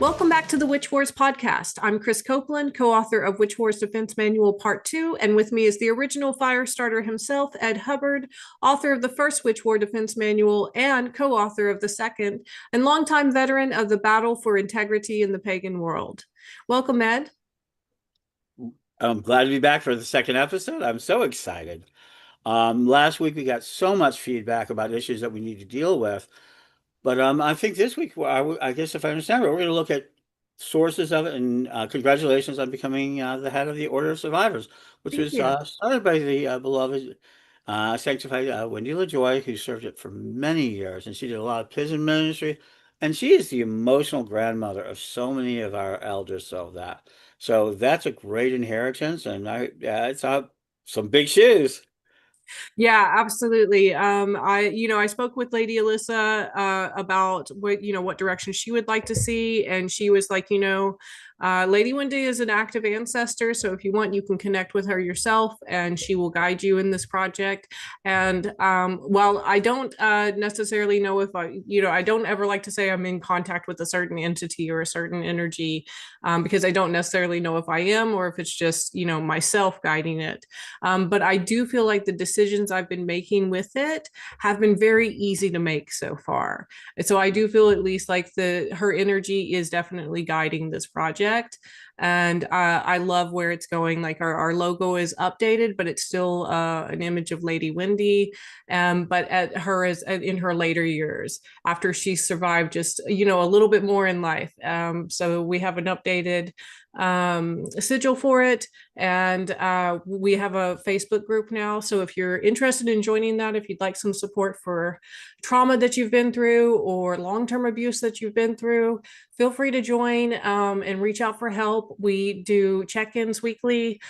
Welcome back to the Witch Wars podcast. I'm Krys Copeland, co-author of Witch Wars Defense Manual Part 2, and with me is the original fire starter himself, Ed Hubbard, author of the first Witch War Defense Manual and co-author of the second, and longtime veteran of the battle for integrity in the pagan world. Welcome, Ed. I'm glad to be back for the second episode. I'm so excited. Last week we got so much feedback about issues that we need to deal with. But I think this week, I guess if I understand it, we're going to look at sources of it. And congratulations on becoming the head of the Order of Survivors, which Thank was you. started by the beloved sanctified Wendy LaJoy, who served it for many years. And she did a lot of prison ministry. And she is the emotional grandmother of so many of our elders. So that's a great inheritance. And it's some big shoes. Yeah, absolutely. I spoke with Lady Alyssa about what direction she would like to see, and she was like, Lady Wendy is an active ancestor, so if you want, you can connect with her yourself, and she will guide you in this project. And while I don't necessarily know if I don't ever like to say I'm in contact with a certain entity or a certain energy, because I don't necessarily know if I am or if it's just myself guiding it. But I do feel like the decisions I've been making with it have been very easy to make so far. And so I do feel at least like her energy is definitely guiding this project. And I love where it's going. Like our logo is updated, but it's still an image of Lady Wendy. But at her as in her later years, after she survived just a little bit more in life. So we have an updated sigil for it, and we have a Facebook group now. So if you're interested in joining that, if you'd like some support for trauma that you've been through or long-term abuse that you've been through, feel free to join and reach out for help. We do check-ins weekly.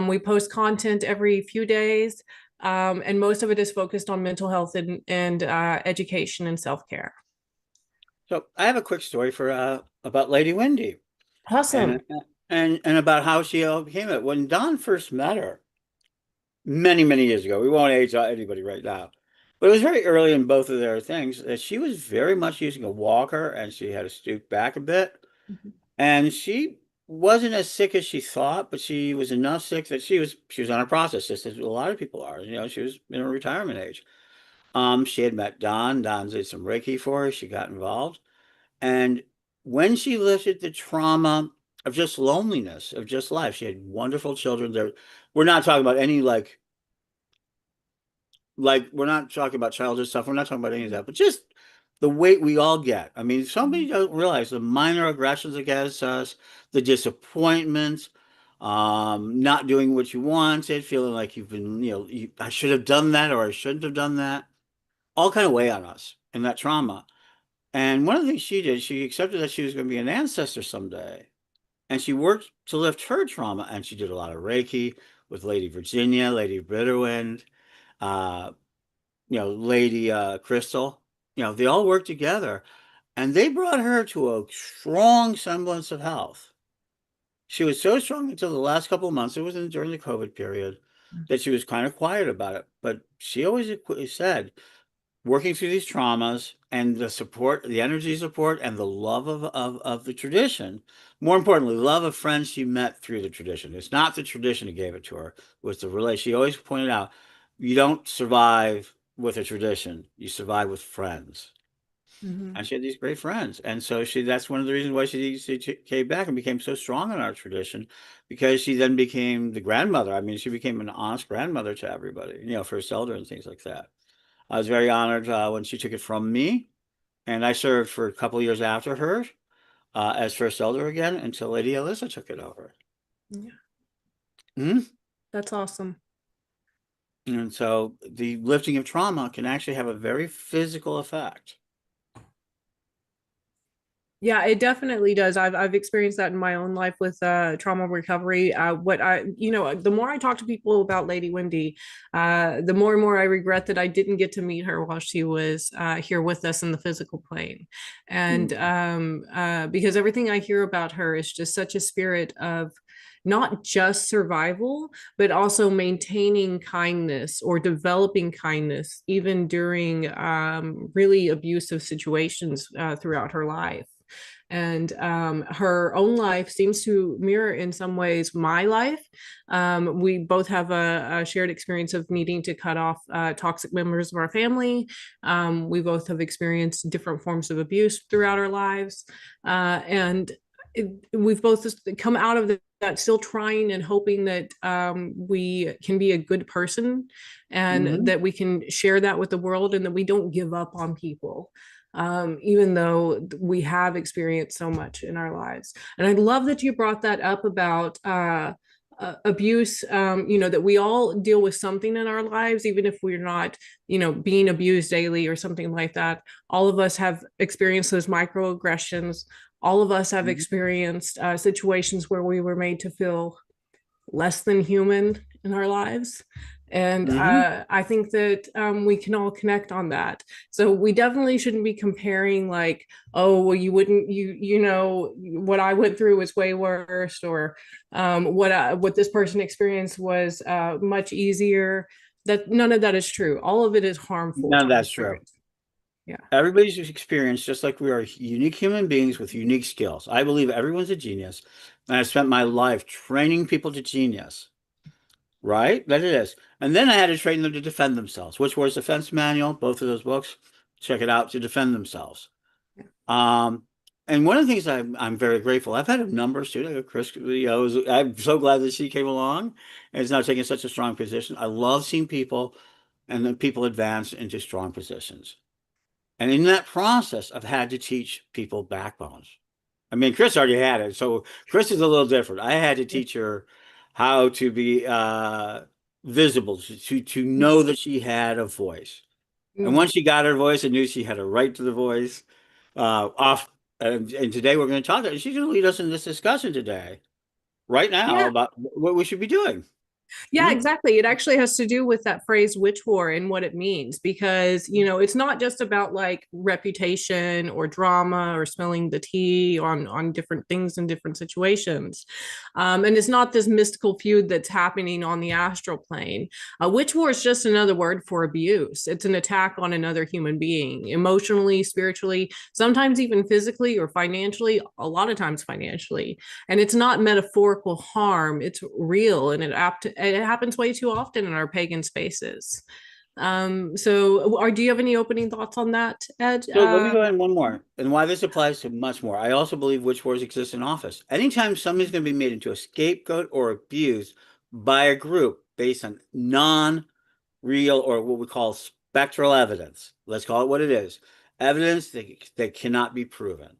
We post content every few days, and most of it is focused on mental health and education and self-care. So I have a quick story for about Lady Wendy. Awesome. And about how she became it. When Don first met her, many years ago, we won't age anybody right now, but it was very early in both of their things that she was very much using a walker and she had to stoop back a bit. And she wasn't as sick as she thought, but she was enough sick that she was on a process, just as a lot of people are. She was in her retirement age. She had met Don. Don did some Reiki for her. She got involved. And when she lifted the trauma of just loneliness, of just life, she had wonderful children. We're not talking about any we're not talking about childish stuff. We're not talking about any of that, but just the weight we all get. I mean, somebody doesn't realize the minor aggressions against us, the disappointments, not doing what you wanted, feeling like you've been, I should have done that or I shouldn't have done that, all kind of weigh on us and that trauma. And one of the things she did, she accepted that she was going to be an ancestor someday. And she worked to lift her trauma. And she did a lot of Reiki with Lady Virginia, Lady Bitterwind, uh, Lady Crystal. They all worked together. And they brought her to a strong semblance of health. She was so strong until the last couple of months. It was during the COVID period that she was kind of quiet about it. But she always said, working through these traumas and the support, the energy support, and the love of the tradition. More importantly, love of friends she met through the tradition. It's not the tradition that gave it to her. It was the relation. She always pointed out, you don't survive with a tradition. You survive with friends. Mm-hmm. And she had these great friends. And so that's one of the reasons why she came back and became so strong in our tradition, because she then became the grandmother. I mean, she became an honest grandmother to everybody, first elder and things like that. I was very honored when she took it from me, and I served for a couple of years after her as first elder again until Lady Alyssa took it over. Yeah, Mhm. that's awesome. And so the lifting of trauma can actually have a very physical effect. Yeah, it definitely does. I've experienced that in my own life with trauma recovery. The more I talk to people about Lady Wendy, the more and more I regret that I didn't get to meet her while she was here with us in the physical plane. And Mm. because everything I hear about her is just such a spirit of not just survival, but also maintaining kindness or developing kindness, even during really abusive situations throughout her life. and her own life seems to mirror in some ways my life. We both have a shared experience of needing to cut off toxic members of our family. We both have experienced different forms of abuse throughout our lives, and we've both just come out of that still trying and hoping that we can be a good person, and Hmm. that we can share that with the world, and that we don't give up on people, even though we have experienced so much in our lives. And I love that you brought that up about abuse. That we all deal with something in our lives, even if we're not, being abused daily or something like that. All of us have experienced those microaggressions. All of us have experienced situations where we were made to feel less than human in our lives. And Hmm. I think that we can all connect on that. So we definitely shouldn't be comparing, like, oh, well, you wouldn't, what I went through was way worse, or what this person experienced was much easier. That none of that is true. All of it is harmful None to of our that's true. experience. Yeah. Everybody's experience, just like we are unique human beings with unique skills. I believe everyone's a genius, and I spent my life training people to genius. Right? That it is. And then I had to train them to defend themselves, which was Defense Manual, both of those books. Check it out, to defend themselves. Um, and one of the things I'm very grateful. I've had a number of students. Krys, I'm so glad that she came along and is now taking such a strong position. I love seeing people and then people advance into strong positions. And in that process, I've had to teach people backbones. I mean, Krys already had it, so Krys is a little different. I had to teach her how to be visible, to know that she had a voice. And Mm. once she got her voice, I knew she had a right to the voice. Off, and today we're going to talk. She's going to lead us in this discussion today, right now, Yeah. about what we should be doing. Yeah, Hmm? exactly. It actually has to do with that phrase witch war and what it means, because, it's not just about like reputation or drama or spilling the tea on different things in different situations. And it's not this mystical feud that's happening on the astral plane. Witch war is just another word for abuse. It's an attack on another human being, emotionally, spiritually, sometimes even physically or financially, a lot of times financially. And it's not metaphorical harm, it's real, and it happens way too often in our pagan spaces. Do you have any opening thoughts on that, Ed? So let me go ahead and one more, and why this applies to much more. I also believe witch wars exist in office. Anytime somebody's going to be made into a scapegoat or abused by a group based on non-real or what we call spectral evidence, let's call it what it is, evidence that cannot be proven.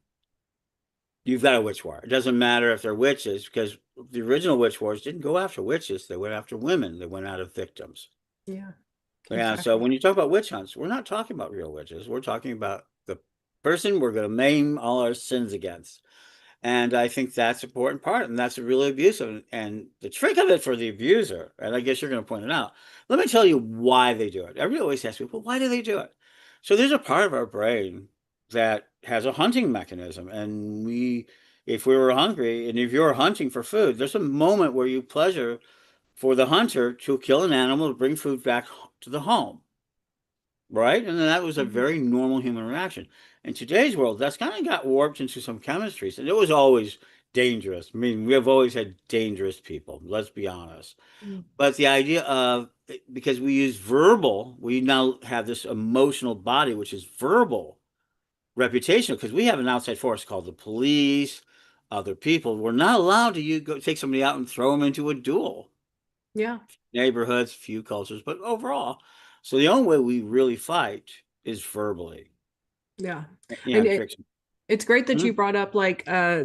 You've got a witch war. It doesn't matter if they're witches, because the original witch wars didn't go after witches. They went after women. They went after victims. Yeah, Yeah, so exactly. when you talk about witch hunts, we're not talking about real witches. We're talking about the person we're going to maim all our sins against. And I think that's an important part, and that's really abusive. And the trick of it for the abuser, and I guess you're going to point it out, let me tell you why they do it. Everybody always asks me, well, why do they do it? So there's a part of our brain that has a hunting mechanism. And if we were hungry, and if you're hunting for food, there's a moment where you pleasure for the hunter to kill an animal to bring food back to the home, right? And that was a Mhm. very normal human reaction. In today's world, that's kind of got warped into some chemistries, and it was always dangerous. I mean, we have always had dangerous people, let's be honest. Mm. But the idea of, because we use verbal, we now have this emotional body, which is verbal reputation, because we have an outside force called the police, other people. We're not allowed to go take somebody out and throw them into a duel. Yeah, Neighborhoods, few cultures, but overall. So the only way we really fight is verbally. yeah. Yeah, And and it, fix it. it's great that Hmm? you brought up like why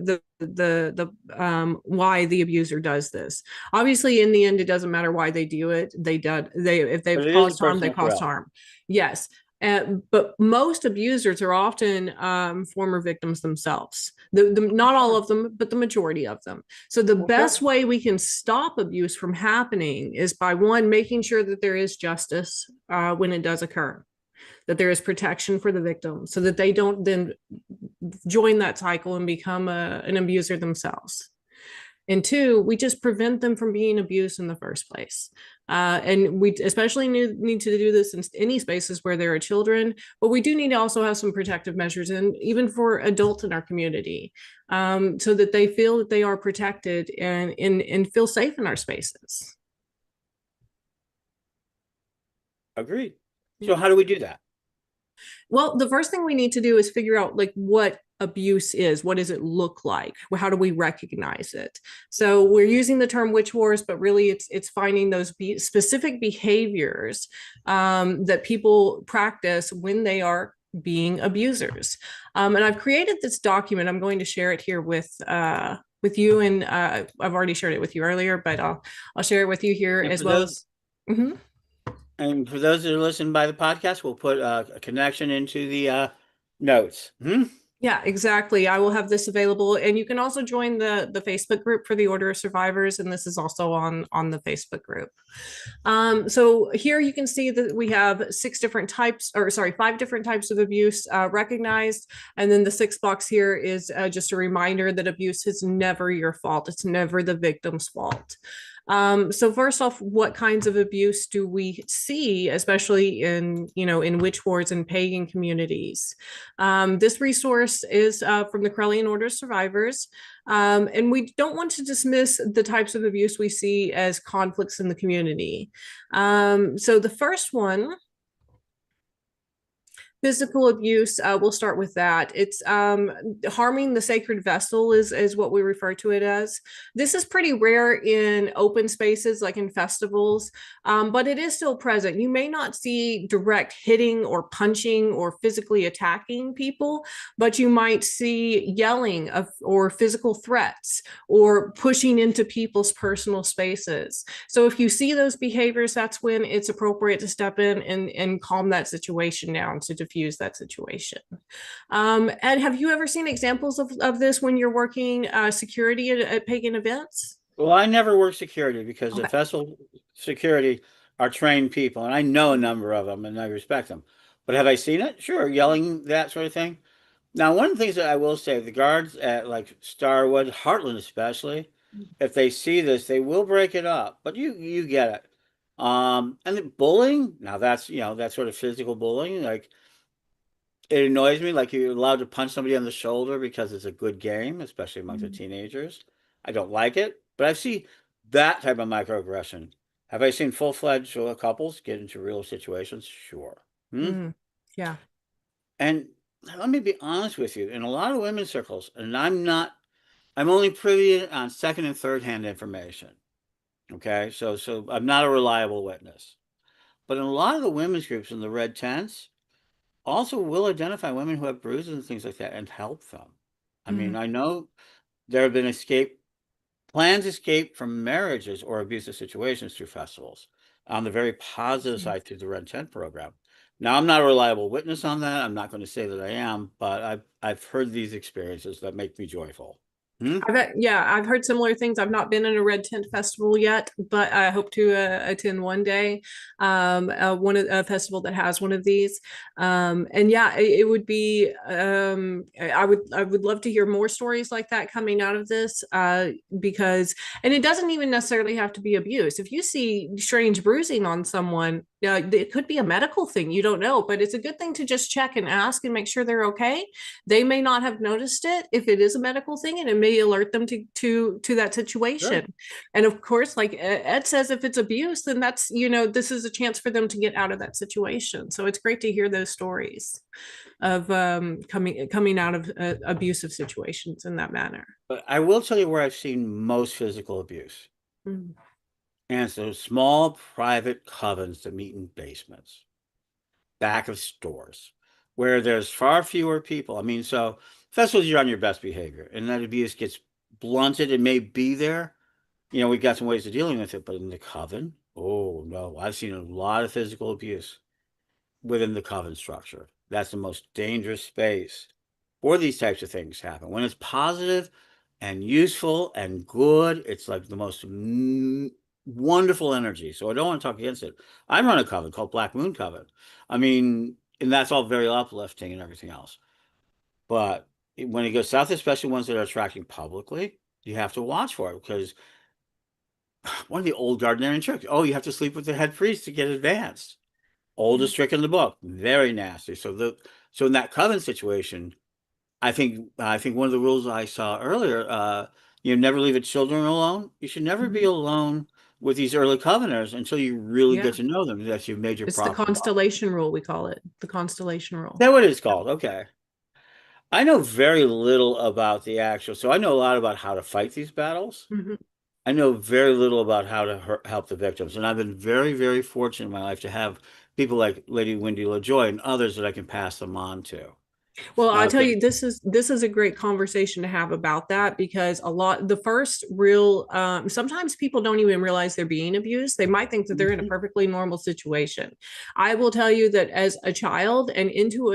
the abuser does this. Obviously, in the end, it doesn't matter why they do it. They if they've But it is a caused harm, they personal caused threat. harm. Yes. But most abusers are often former victims themselves. For Not all sure. of them, but the majority of them. So the For best sure. way we can stop abuse from happening is by, one, making sure that there is justice when it does occur, that there is protection for the victim, so that they don't then join that cycle and become an abuser themselves. And two, we just prevent them from being abused in the first place. And we especially need to do this in any spaces where there are children, but we do need to also have some protective measures, and even for adults in our community, so that they feel that they are protected and feel safe in our spaces. Agreed. So Yeah. how do we do that? Well, the first thing we need to do is figure out like what abuse is. What does it look like? How do we recognize it? So we're using the term witch wars, but really it's finding those specific behaviors that people practice when they are being abusers. And I've created this document. I'm going to share it here with you, and I've already shared it with you earlier, but I'll share it with you here And as for well those as. Mhm. and for those that are listening by the podcast, we'll put a connection into the notes. Hmm? Yeah, exactly. I will have this available, and you can also join the Facebook group for the Order of Survivors, and this is also on the Facebook group. So here you can see that we have six different types, or sorry, five different types of abuse recognized, and then the sixth box here is just a reminder that abuse is never your fault. It's never the victim's fault. So first off, what kinds of abuse do we see, especially in witch wards and pagan communities? This resource is from the Krellian Order survivors. And we don't want to dismiss the types of abuse we see as conflicts in the community. So the first one, physical abuse, we'll start with that. It's harming the sacred vessel is what we refer to it as. This is pretty rare in open spaces like in festivals, but it is still present. You may not see direct hitting or punching or physically attacking people, but you might see yelling or physical threats or pushing into people's personal spaces. So if you see those behaviors, that's when it's appropriate to step in and calm that situation down to diffuse that situation. And have you ever seen examples of this when you're working security at pagan events? Well, I never worked security because the Okay. festival security are trained people, and I know a number of them, and I respect them. But have I seen it? Sure, yelling that sort of thing. Now, one of the things that I will say, the guards at like Starwood, Heartland especially, if they see this, they will break it up. But you get it. And the bullying, now that's that sort of physical bullying, like it annoys me. Like you're allowed to punch somebody on the shoulder because it's a good game, especially amongst the teenagers. I don't like it, but I see that type of microaggression. Have I seen full-fledged couples get into real situations? Sure. Hmm? Mm, yeah. And let me be honest with you, in a lot of women's circles, and I'm only privy on second and third hand information. Okay, so I'm not a reliable witness. But in a lot of the women's groups in the red tents, also will identify women who have bruises and things like that and help them. I mean, Mm, I know there have been plans escape from marriages or abusive situations through festivals on the very positive side through the Red Tent program. Now, I'm not a reliable witness on that. I'm not going to say that I am, but I've heard these experiences that make me joyful. Hmm? I've heard similar things. I've not been in a red tent festival yet, but I hope to attend one day. One of a festival that has one of these, and yeah, it would be. I would love to hear more stories like that coming out of this, because and it doesn't even necessarily have to be abuse. If you see strange bruising on someone, it could be a medical thing. You don't know, but it's a good thing to just check and ask and make sure they're okay. They may not have noticed it if it is a medical thing, and it may alert them to that Sure. situation. And of course, like Ed says, if it's abuse, then that's this is a chance for them to get out of that situation. So it's great to hear those stories of coming out of abusive situations in that manner. But I will tell you where I've seen most physical abuse. Mm. And it's those small private covens that meet in basements, back of stores, where there's far fewer people. I mean, so festivals, you're on your best behavior, and that abuse gets blunted. It may be there. We've got some ways of dealing with it, but in the coven, oh no, I've seen a lot of physical abuse within the coven structure. That's the most dangerous space for these types of things happen. When it's positive and useful and good, it's like the most wonderful energy. So I don't want to talk against it. I run a coven called Black Moon Coven. I mean, and that's all very uplifting and everything else. But when it goes south, especially ones that are attracting publicly, you have to watch for it because one of the old Gardnerian tricks, oh, you have to sleep with the head priest to get advanced. Yeah. Oldest trick in the book, very nasty. So in that coven situation, I think one of the rules I saw earlier, you never leave the children alone. You should never be Mhm. alone with these early covenanters until you really get Yeah. to know them. That you've made your It's the proper bond. constellation rule, we call it. The constellation Is rule. that what it's Yep. called? Okay. I know very little about the actual, so I know a lot about how to fight these battles. Mhm. I know very little about how to help the victims, and I've been very, very fortunate in my life to have people like Lady Wendy LaJoy and others that I can pass them on to. Well, I'll tell 'Cause- you, this is a great conversation to have about that because a lot the first real sometimes people don't even realize they're being abused. They might think that they're in a Mhm, perfectly normal situation. I will tell you that as a child and into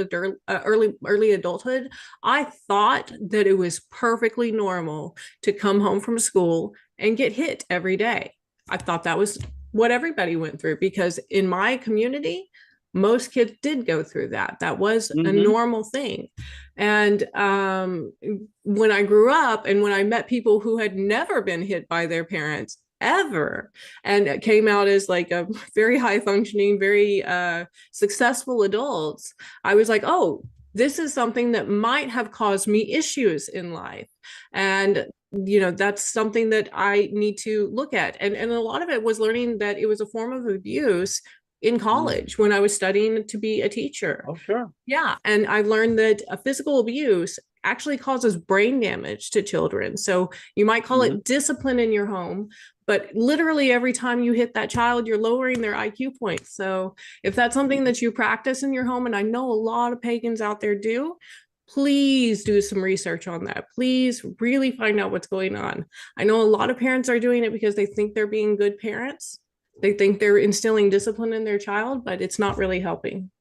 early adulthood, I thought that it was perfectly normal to come home from school and get hit every day. I thought that was what everybody went through because in my community most kids did go through that. That was a mhm, normal thing. And when I grew up and when I met people who had never been hit by their parents ever and came out as like a very high functioning, very successful adults, I was like, oh, this is something that might have caused me issues in life. And that's something that I need to look at. And a lot of it was learning that it was a form of abuse in mhm. college when I was studying to be a teacher. Oh, sure. Yeah. And I learned that a physical abuse actually causes brain damage to children. So you might call Mhm, it discipline in your home, but literally every time you hit that child, you're lowering their IQ points. So if that's something mhm. that you practice in your home, and I know a lot of pagans out there do, please do some research on that. Please really find out what's going on. I know a lot of parents are doing it because they think they're being good parents. They think they're instilling discipline in their child, but it's not really helping.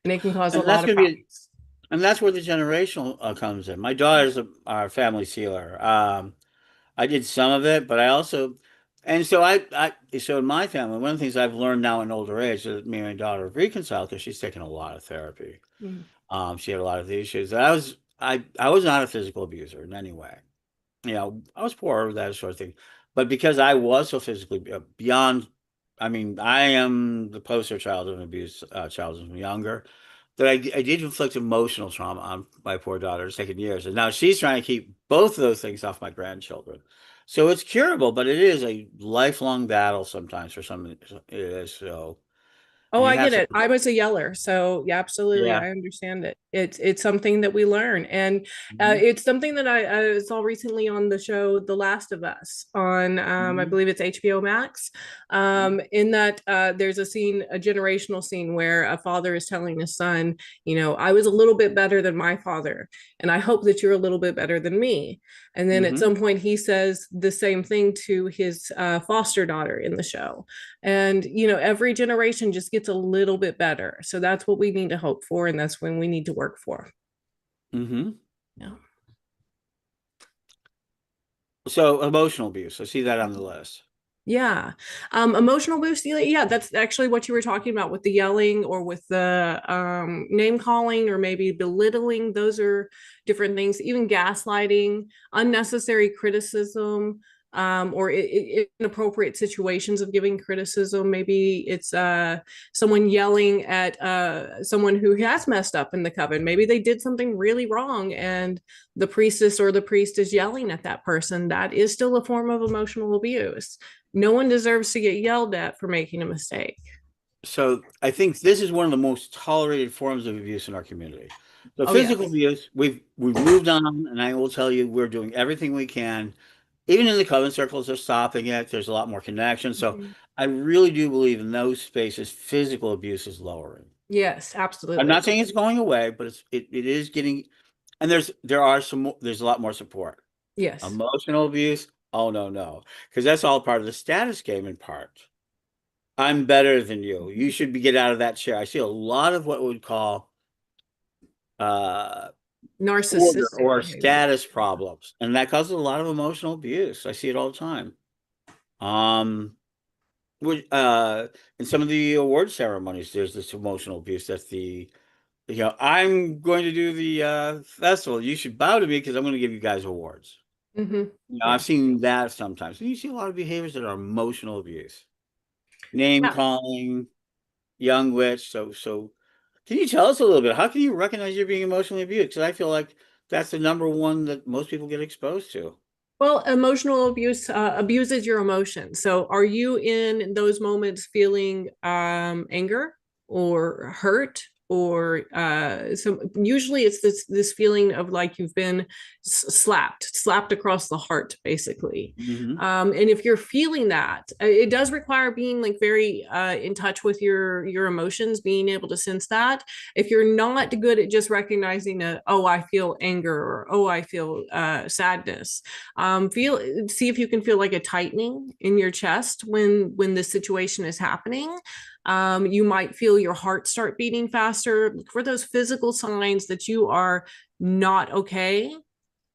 And it can cause a And that's lot of gonna be, problems. and that's where the generational comes in. My daughter's our family sealer. I did some of it, but I also, and so so in my family, one of the things I've learned now in older age that me and my daughter have reconciled because she's taken a lot of therapy. Mm. She had a lot of the issues. I was not a physical abuser in any way. I was poor, that sort of thing. But because I was so physically beyond, I mean, I am the poster child of an abuse child when younger. That I did inflict emotional trauma on my poor daughter. It's taken years, and now she's trying to keep both of those things off my grandchildren. So it's curable, but it is a lifelong battle sometimes for some. It is so, Oh, and you I have get to, it. I was a yeller, so yeah, absolutely, yeah. I understand it. It's something that we learn, and Mhm, it's something that I saw recently on the show The Last of Us on I mhm, believe it's HBO Max. mhm, In that there's a scene, a generational scene where a father is telling his son, I was a little bit better than my father, and I hope that you're a little bit better than me. And then at mhm. some point, he says the same thing to his foster daughter in the show. And, every generation just gets a little bit better. So that's what we need to hope for. And that's when we need to work for. Mhm. Yeah. So emotional abuse. I see that on the list. Yeah. Emotional boost. Yeah, that's actually what you were talking about with the yelling or with the name calling or maybe belittling. Those are different things. Even gaslighting, unnecessary criticism, or inappropriate situations of giving criticism. Maybe it's someone yelling at someone who has messed up in the coven. Maybe they did something really wrong and the priestess or the priest is yelling at that person. That is still a form of emotional abuse. No one deserves to get yelled at for making a mistake. So I think this is one of the most tolerated forms of abuse in our community. So Oh, physical yes. abuse, we've moved on, and I will tell you, we're doing everything we can. Even in the coven circles, they're stopping it. There's a lot more connection. So Mhm. I really do believe in those spaces, physical abuse is lowering. Yes, I'm not absolutely. saying it's going away, but it is getting, and there's a lot more support. Yes. Emotional abuse, oh no, no, because that's all part of the status game in part. I'm better than you. You should be get out of that chair. I see a lot of what we would call uh order Narcissistic or behavior. status Yeah. problems, and that causes a lot of emotional abuse. I see it all the time. Um, which, in some of the award ceremonies, there's this emotional abuse. That's I'm going to do the festival. You should bow to me because I'm going to give you guys awards. I've Yeah. seen that sometimes. And you see a lot of behaviors that are emotional abuse, name Yeah. calling, young witch. So can you tell us a little bit? How can you recognize you're being emotionally abused? Because I feel like that's the number one that most people get exposed to. Well, emotional abuse abuses your emotions. So, are you in those moments feeling anger or hurt? Or so usually it's this feeling of like you've been slapped across the heart, basically. Hmm. And if you're feeling that, it does require being like very in touch with your emotions, being able to sense that. If you're not good at just recognizing oh, I feel anger, or oh, I feel sadness, feel see if you can feel like a tightening in your chest when the situation is happening. You might feel your heart start beating faster. Look for those physical signs that you are not okay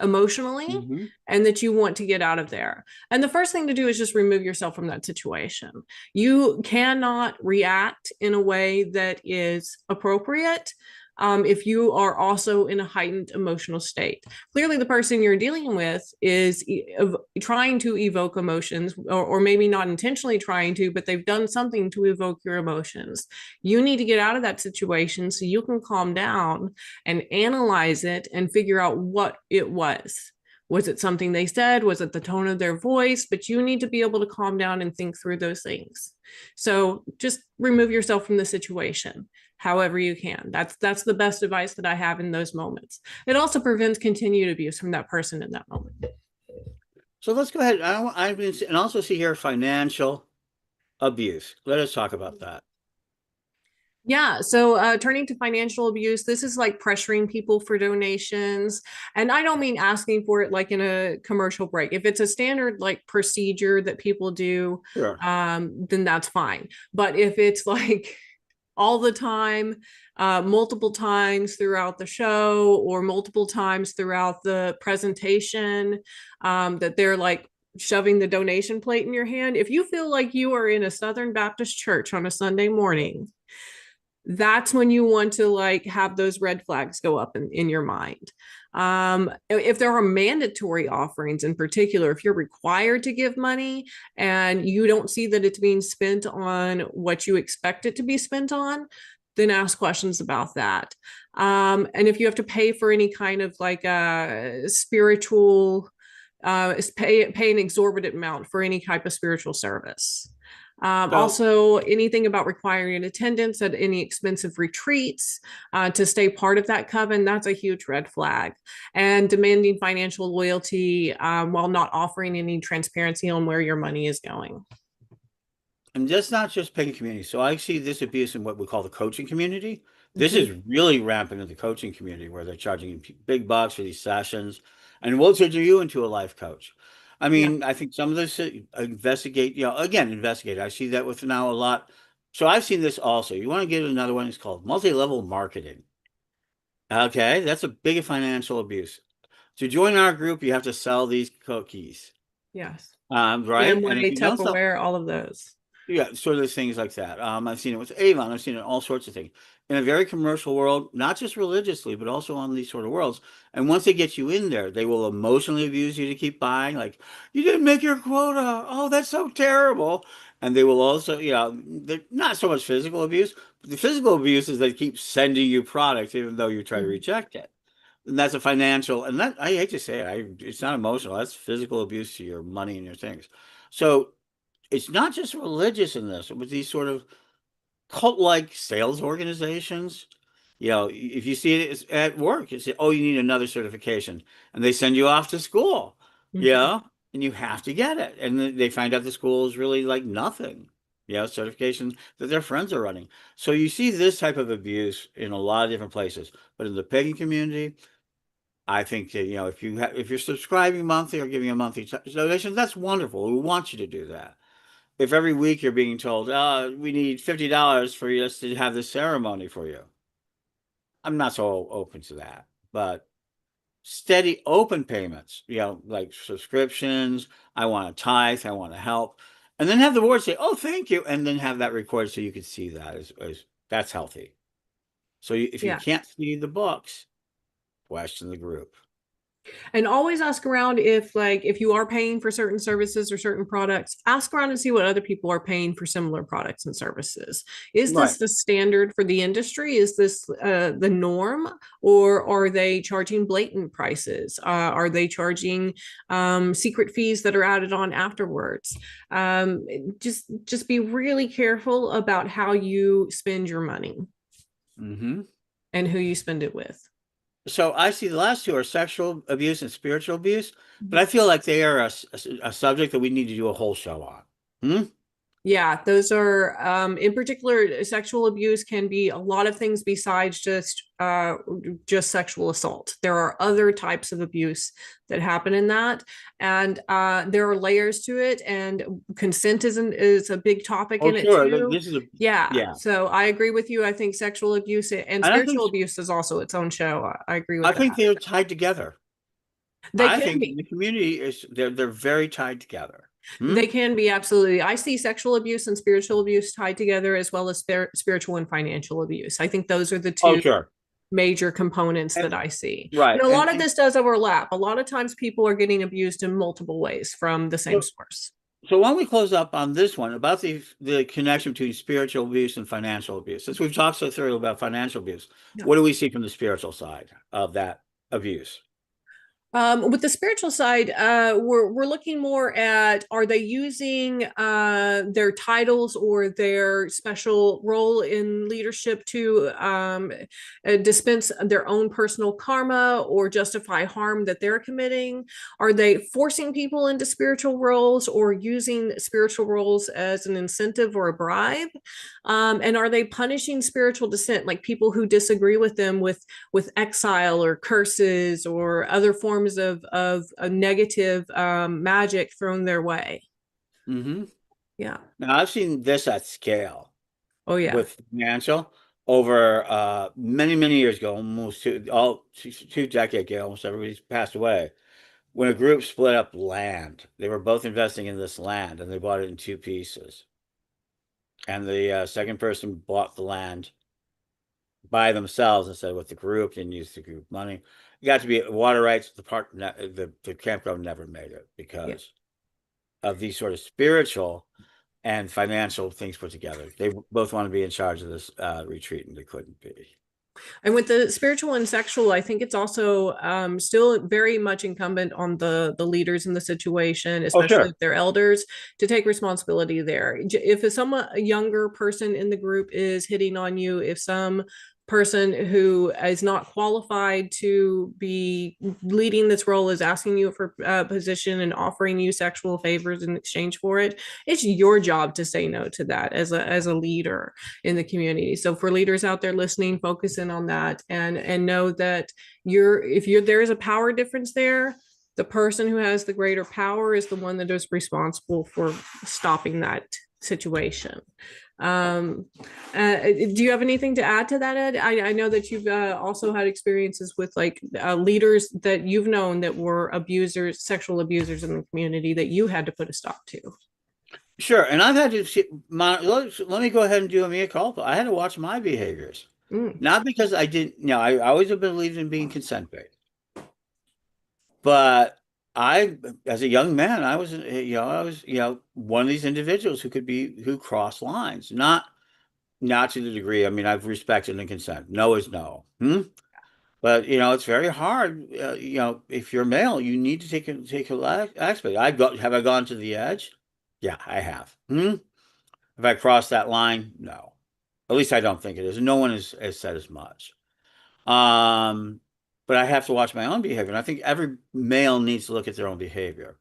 emotionally, Hmm. and that you want to get out of there. And the first thing to do is just remove yourself from that situation. You cannot react in a way that is appropriate if you are also in a heightened emotional state. Clearly, the person you're dealing with is trying to evoke emotions, or maybe not intentionally trying to, but they've done something to evoke your emotions. You need to get out of that situation so you can calm down and analyze it and figure out what it was. Was it something they said? Was it the tone of their voice? But you need to be able to calm down and think through those things. So just remove yourself from the situation however you can. That's the best advice that I have in those moments. It also prevents continued abuse from that person in that moment. So let's go ahead. I've been, and also see here financial abuse. Let us talk about that. Yeah, so turning to financial abuse, this is like pressuring people for donations. And I don't mean asking for it like in a commercial break. If it's a standard like procedure that people do, Sure. then that's fine. But if it's like all the time, multiple times throughout the show, or multiple times throughout the presentation, that they're like shoving the donation plate in your hand, if you feel like you are in a Southern Baptist church on a Sunday morning, that's when you want to like have those red flags go up in your mind. If there are mandatory offerings in particular, if you're required to give money and you don't see that it's being spent on what you expect it to be spent on, then ask questions about that. And if you have to pay for any kind of like a spiritual, pay an exorbitant amount for any type of spiritual service. So Also, anything about requiring attendance at any expensive retreats to stay part of that coven, that's a huge red flag. And demanding financial loyalty while not offering any transparency on where your money is going. and that's not just pagan community. So I see this abuse in what we call the coaching community. This Mm-hmm. is really rampant in the coaching community where they're charging big bucks for these sessions and we'll turn you into a life coach. I Yeah. mean, I think some of this investigate, again, investigate. I see that with now a lot. So I've seen this also. You want to get another one? It's called multi-level marketing. Okay, that's a big financial abuse. To join our group, you have to sell these cookies, Yes. right? And if Amway, you don't sell, Tupperware, all of those. yeah, sort of things like that. I've seen it with Avon. I've seen it in all sorts of things in a very commercial world, not just religiously, but also on these sort of worlds. And once they get you in there, they will emotionally abuse you to keep buying. Like, you didn't make your quota. Oh, that's so terrible. And they will also, they're not so much physical abuse, but the physical abuse is they keep sending you products even though you try to Mm-hmm. reject it. And that's a financial, and that I hate to say it, it's not emotional. That's physical abuse to your money and your things. So it's not just religious in this, but these sort of cult-like sales organizations. If you see it at work, you say, "Oh, you need another certification," and they send you off to school. Mm-hmm. Yeah, and you have to get it, and then they find out the school is really like nothing. Yeah, certifications that their friends are running. So you see this type of abuse in a lot of different places, but in the pagan community, I think that if you're subscribing monthly or giving a monthly donation, that's wonderful. We want you to do that. If every week you're being told, we need $50 for us to have this ceremony for you, I'm not so open to that. But steady open payments, like subscriptions, I want to tithe, I want to help, and then have the board say, "Oh, thank you," and then have that recorded so you can see that as that's healthy. So if you Yeah. can't see the books, question the group. And always ask around if like if you are paying for certain services or certain products, ask around and see what other people are paying for similar products and services. Is Right. this the standard for the industry? Is this the norm, or are they charging blatant prices? Are they charging secret fees that are added on afterwards? um, just be really careful about how you spend your money Hmm. and who you spend it with. So I see the last two are sexual abuse and spiritual abuse, but I feel like they are a subject that we need to do a whole show on. Hmm? Yeah, those are in particular sexual abuse can be a lot of things besides just sexual assault. There are other types of abuse that happen in that, and there are layers to it. And consent is a big topic Oh, in it sure. too. This is a Yeah, yeah, so I agree with you. I think sexual abuse and and I think spiritual abuse is also its own show. I agree I with think that. they're tied together. They I can think be. the community is they're very tied together. Hmm? They can be absolutely. I see sexual abuse and spiritual abuse tied together as well as spiritual and financial abuse. I think those are the Oh, two sure. major components And that I see. right. And a lot of And this does overlap. A lot of times people are getting abused in multiple ways from the same so source. so why don't we close up on this one about the connection between spiritual abuse and financial abuse? Since we've talked so thoroughly about financial abuse, Yeah. what do we see from the spiritual side of that abuse? With the spiritual side, we're looking more at are they using their titles or their special role in leadership to dispense their own personal karma or justify harm that they're committing? Are they forcing people into spiritual roles or using spiritual roles as an incentive or a bribe? And are they punishing spiritual dissent, like people who disagree with them with exile or curses or other forms of a negative magic thrown their way? Hmm. Yeah. Now I've seen this at scale Oh yeah. with financial over many years ago, almost two decades ago, almost everybody's passed away. When a group split up land, they were both investing in this land and they bought it in two pieces. And the second person bought the land by themselves instead of with the group, didn't use the group money. It got to be water rights. The campground never made it Yeah. because of these sort of spiritual and financial things put together. They both want to be in charge of this retreat, and they couldn't be. And with the spiritual and sexual, I think it's also still very much incumbent on the leaders in the situation, Oh, especially sure. if they're elders, to take responsibility there. If a younger person in the group is hitting on you, if some person who is not qualified to be leading this role is asking you for a position and offering you sexual favors in exchange for it, it's your job to say no to that as a leader in the community. So for leaders out there listening, focus in on that and know that if you're there is a power difference there. The person who has the greater power is the one that is responsible for stopping that situation. Um, do you have anything to add to that, Ed? I know that you've also had experiences with like leaders that you've known that were abusers, sexual abusers in the community that you had to put a stop to. Sure. And I've had to let me go ahead and do a mea culpa. I had to watch my behaviors. Mm, Not because I didn't, I always have believed in being consent-based. But as a young man, I was one of these individuals who cross lines, not to the degree. I mean, I've respected and consent. No is no. Hmm? But it's very hard. If you're male, you need to take a aspect. Have I gone to the edge? Yeah, I have. Hmm? Have I crossed that line? No. At least I don't think it is. No one has said as much. Um, but I have to watch my own behavior. And I think every male needs to look at their own behavior.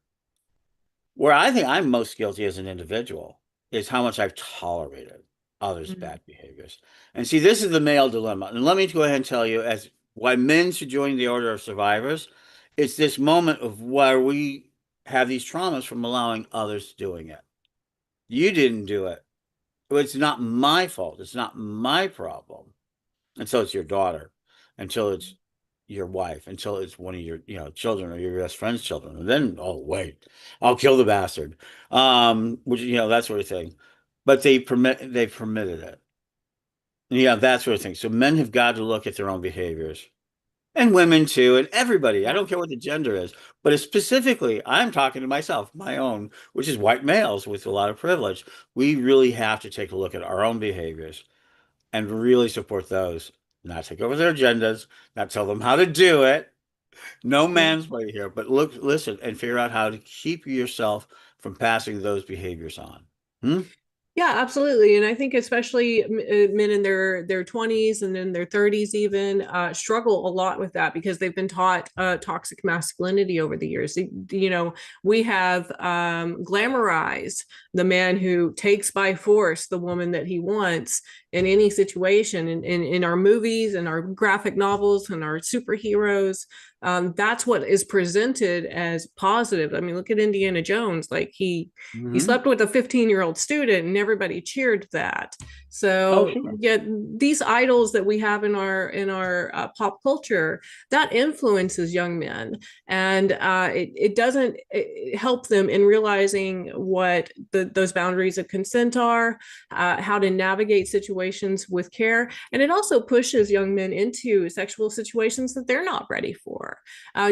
Where I think I'm most guilty as an individual is how much I've tolerated others' mm, bad behaviors. And see, this is the male dilemma. And let me go ahead and tell you, as why men should join the order of survivors, it's this moment of where we have these traumas from allowing others doing it. You didn't do it. It's not my fault. It's not my problem. Until it's your daughter, until it's your wife, until it's one of your, children or your best friend's children. And then, oh, wait, I'll kill the bastard. Which, that sort of thing. But they've permitted it. Yeah, that sort of thing. So men have got to look at their own behaviors And women too, and everybody. I Yeah. don't care what the gender is, but it's specifically, I'm talking to myself, my own, which is white males with a lot of privilege. We really have to take a look at our own behaviors and really support those, not take over their agendas, not tell them how to do it. No Yeah. man's way here, but look, listen, and figure out how to keep yourself from passing those behaviors on. Hmm? Yeah, absolutely. And I think especially men in their 20s and in their 30s even struggle a lot with that because they've been taught toxic masculinity over the years. You know, we have glamorized the man who takes by force the woman that he wants in any situation in our movies and our graphic novels and our superheroes. That's what is presented as positive. I mean, look at Indiana Jones. Like he Hmm. slept with a 15-year-old student and everybody cheered that. Oh, So sure. yeah, these idols that we have in our pop culture, that influences young men, and it doesn't help them in realizing what those boundaries of consent are, how to navigate situations with care, and it also pushes young men into sexual situations that they're not ready for.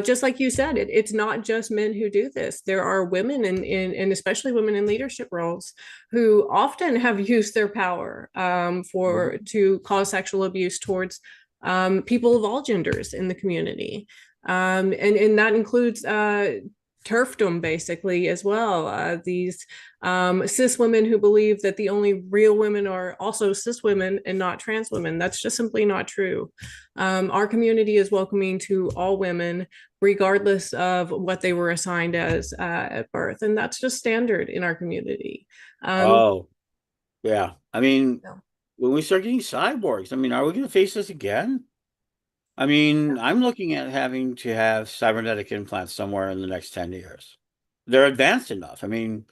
Just like you said, it's not just men who do this. There are women and especially women in leadership roles who often have used their power for Mhm. to cause sexual abuse towards people of all genders in the community. And that includes turfdom basically as well. These cis women who believe that the only real women are also cis women and not trans women. That's just simply not true. Our community is welcoming to all women, regardless of what they were assigned as at birth. And that's just standard in our community. Um, Oh, yeah. I mean, yeah. when we start getting cyborgs, I mean, are we going to face this again? I mean, I'm looking at having to have cybernetic implants somewhere in the next 10 years. They're advanced enough. I mean,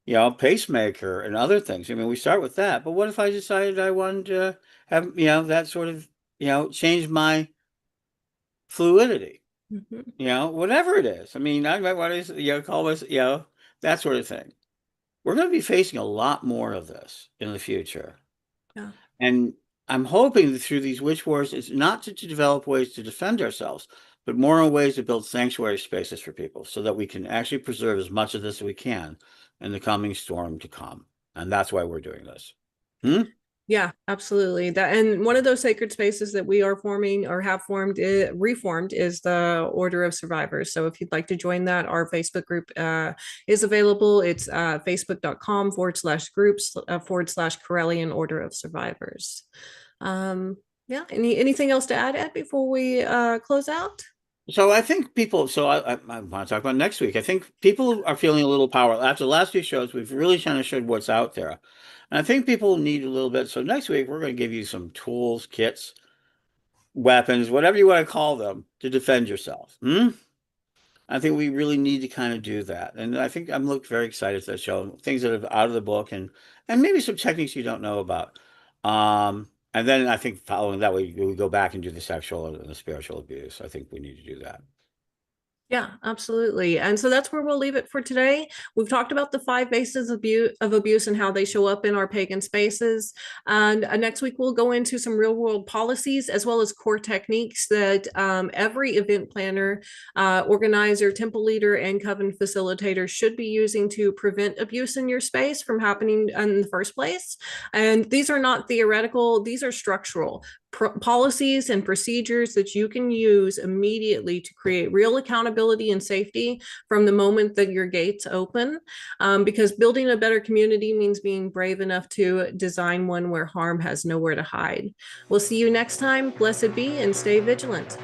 pacemaker and other things. I mean, we start with that, but what if I decided I wanted to have, that sort of, change my fluidity, Mhm. whatever it is. I mean, I might want to, call us, that sort of thing. We're going to be facing a lot more of this in the future. Yeah. And I'm hoping that through these witch wars, it's not to develop ways to defend ourselves, but more in ways to build sanctuary spaces for people so that we can actually preserve as much of this as we can in the coming storm to come. And that's why we're doing this. Hmm? Yeah, absolutely. That and one of those sacred spaces that we are forming or have formed, reformed, is the Order of Survivors. So if you'd like to join that, our Facebook group is available. It's facebook.com/groups /Corellian Order of Survivors. Yeah. Anything else to add, Ed, before we close out? So I think people, so I want to talk about next week. I think people are feeling a little power. After the last few shows, we've really kind of showed what's out there. And I think people need a little bit. So next week, we're going to give you some tools, kits, weapons, whatever you want to call them, to defend yourself. Hmm? I think we really need to kind of do that. And I think I'm look very excited to show things that are out of the book and maybe some techniques you don't know about. And then I think following that, we go back and do the sexual and the spiritual abuse. I think we need to do that. Yeah, absolutely. And so that's where we'll leave it for today. We've talked about the five bases of abuse and how they show up in our pagan spaces. And next week, we'll go into some real world policies as well as core techniques that every event planner, organizer, temple leader, and coven facilitator should be using to prevent abuse in your space from happening in the first place. And these are not theoretical, these are structural policies and procedures that you can use immediately to create real accountability and safety from the moment that your gates open. Because building a better community means being brave enough to design one where harm has nowhere to hide. We'll see you next time. Blessed be and stay vigilant.